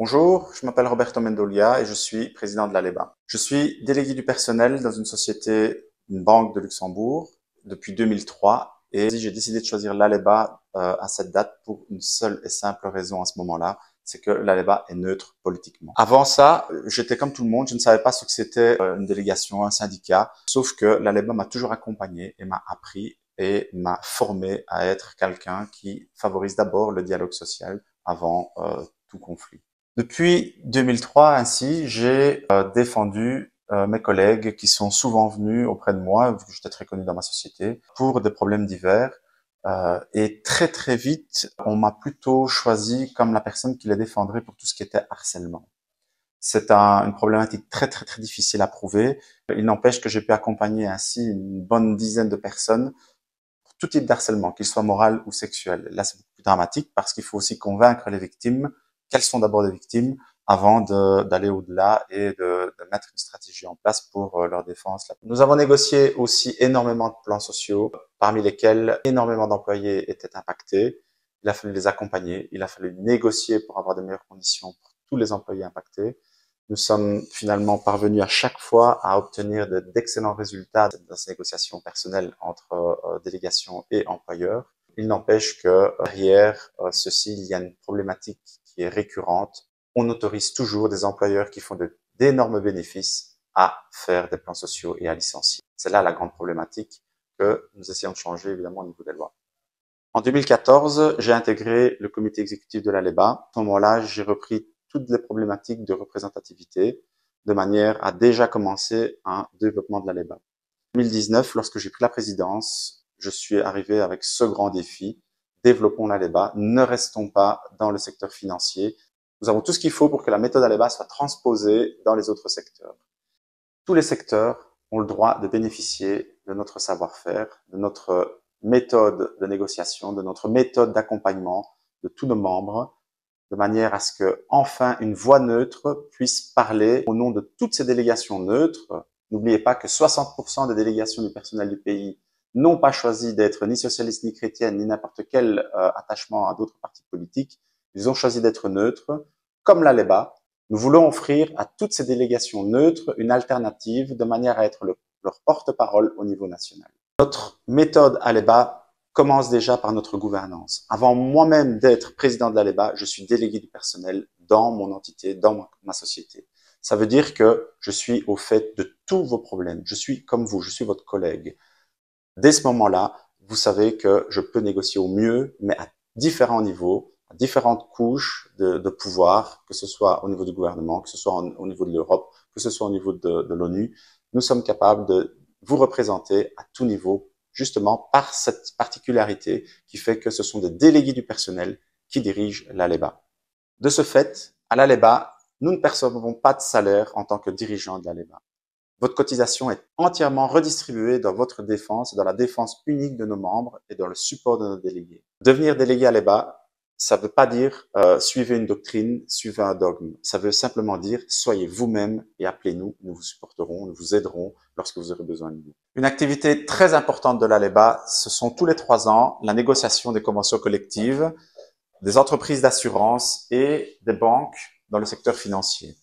Bonjour, je m'appelle Roberto Mendolia et je suis président de l'ALEBA. Je suis délégué du personnel dans une société, une banque de Luxembourg, depuis 2003 et j'ai décidé de choisir l'ALEBA à cette date pour une seule et simple raison à ce moment-là, c'est que l'ALEBA est neutre politiquement. Avant ça, j'étais comme tout le monde, je ne savais pas ce que c'était une délégation, un syndicat, sauf que l'ALEBA m'a toujours accompagné et m'a appris et m'a formé à être quelqu'un qui favorise d'abord le dialogue social avant tout conflit. Depuis 2003, ainsi, j'ai défendu mes collègues qui sont souvent venus auprès de moi, vu que j'étais très connu dans ma société, pour des problèmes divers. Et très très vite, on m'a plutôt choisi comme la personne qui les défendrait pour tout ce qui était harcèlement. C'est une problématique très très très difficile à prouver. Il n'empêche que j'ai pu accompagner ainsi une bonne dizaine de personnes pour tout type d'harcèlement, qu'il soit moral ou sexuel. Là, c'est beaucoup plus dramatique parce qu'il faut aussi convaincre les victimes qu'elles sont d'abord des victimes avant d'aller au-delà et de mettre une stratégie en place pour leur défense. Nous avons négocié aussi énormément de plans sociaux, parmi lesquels énormément d'employés étaient impactés. Il a fallu les accompagner, il a fallu négocier pour avoir de meilleures conditions pour tous les employés impactés. Nous sommes finalement parvenus à chaque fois à obtenir d'excellents résultats dans ces négociations personnelles entre délégations et employeurs. Il n'empêche que derrière ceci, il y a une problématique qui est récurrente. On autorise toujours des employeurs qui font d'énormes bénéfices à faire des plans sociaux et à licencier. C'est là la grande problématique que nous essayons de changer évidemment au niveau des lois. En 2014, j'ai intégré le comité exécutif de l'ALEBA. À ce moment-là, j'ai repris toutes les problématiques de représentativité de manière à déjà commencer un développement de l'ALEBA. En 2019, lorsque j'ai pris la présidence, je suis arrivé avec ce grand défi. Développons l'ALEBA, ne restons pas dans le secteur financier. Nous avons tout ce qu'il faut pour que la méthode ALEBA soit transposée dans les autres secteurs. Tous les secteurs ont le droit de bénéficier de notre savoir-faire, de notre méthode de négociation, de notre méthode d'accompagnement de tous nos membres, de manière à ce que, enfin, une voix neutre puisse parler au nom de toutes ces délégations neutres. N'oubliez pas que 60% des délégations du personnel du pays n'ont pas choisi d'être ni socialistes, ni chrétiennes, ni n'importe quel attachement à d'autres partis politiques. Ils ont choisi d'être neutres, comme l'ALEBA. Nous voulons offrir à toutes ces délégations neutres une alternative de manière à être leur porte-parole au niveau national. Notre méthode ALEBA commence déjà par notre gouvernance. Avant moi-même d'être président de l'ALEBA, je suis délégué du personnel dans mon entité, dans ma société. Ça veut dire que je suis au fait de tous vos problèmes. Je suis comme vous, je suis votre collègue. Dès ce moment-là, vous savez que je peux négocier au mieux, mais à différents niveaux, à différentes couches de pouvoir, que ce soit au niveau du gouvernement, que ce soit au niveau de l'Europe, que ce soit au niveau de l'ONU. Nous sommes capables de vous représenter à tout niveau, justement par cette particularité qui fait que ce sont des délégués du personnel qui dirigent l'ALEBA. De ce fait, à l'ALEBA, nous ne percevons pas de salaire en tant que dirigeant de l'ALEBA. Votre cotisation est entièrement redistribuée dans votre défense, dans la défense unique de nos membres et dans le support de nos délégués. Devenir délégué à l'ALEBA, ça ne veut pas dire suivez une doctrine, suivez un dogme. Ça veut simplement dire soyez vous-même et appelez-nous, nous vous supporterons, nous vous aiderons lorsque vous aurez besoin de nous. Une activité très importante de l'ALEBA, ce sont tous les 3 ans la négociation des conventions collectives, des entreprises d'assurance et des banques dans le secteur financier.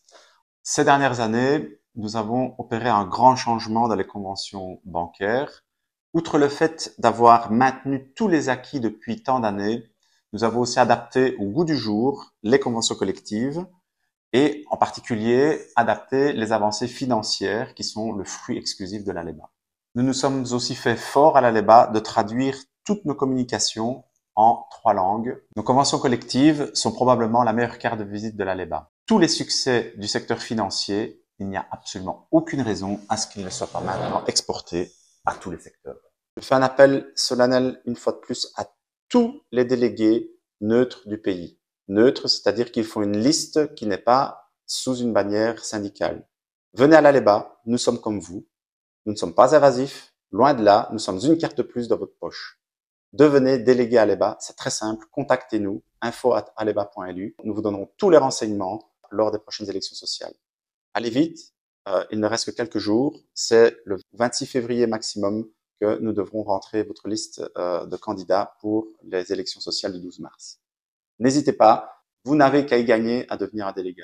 Ces dernières années, nous avons opéré un grand changement dans les conventions bancaires. Outre le fait d'avoir maintenu tous les acquis depuis tant d'années, nous avons aussi adapté au goût du jour les conventions collectives et en particulier adapté les avancées financières qui sont le fruit exclusif de l'ALEBA. Nous nous sommes aussi fait fort à l'ALEBA de traduire toutes nos communications en 3 langues. Nos conventions collectives sont probablement la meilleure carte de visite de l'ALEBA. Tous les succès du secteur financier, il n'y a absolument aucune raison à ce qu'ils ne soient pas maintenant exportés à tous les secteurs. Je fais un appel solennel une fois de plus à tous les délégués neutres du pays. Neutres, c'est-à-dire qu'ils font une liste qui n'est pas sous une bannière syndicale. Venez à l'ALEBA, nous sommes comme vous. Nous ne sommes pas évasifs, loin de là, nous sommes une carte de plus dans votre poche. Devenez délégué à l'ALEBA, c'est très simple, contactez-nous, info@aleba.lu. Nous vous donnerons tous les renseignements lors des prochaines élections sociales. Allez vite, il ne reste que quelques jours, c'est le 26 février maximum que nous devrons rentrer votre liste de candidats pour les élections sociales du 12 mars. N'hésitez pas, vous n'avez qu'à y gagner à devenir un délégué.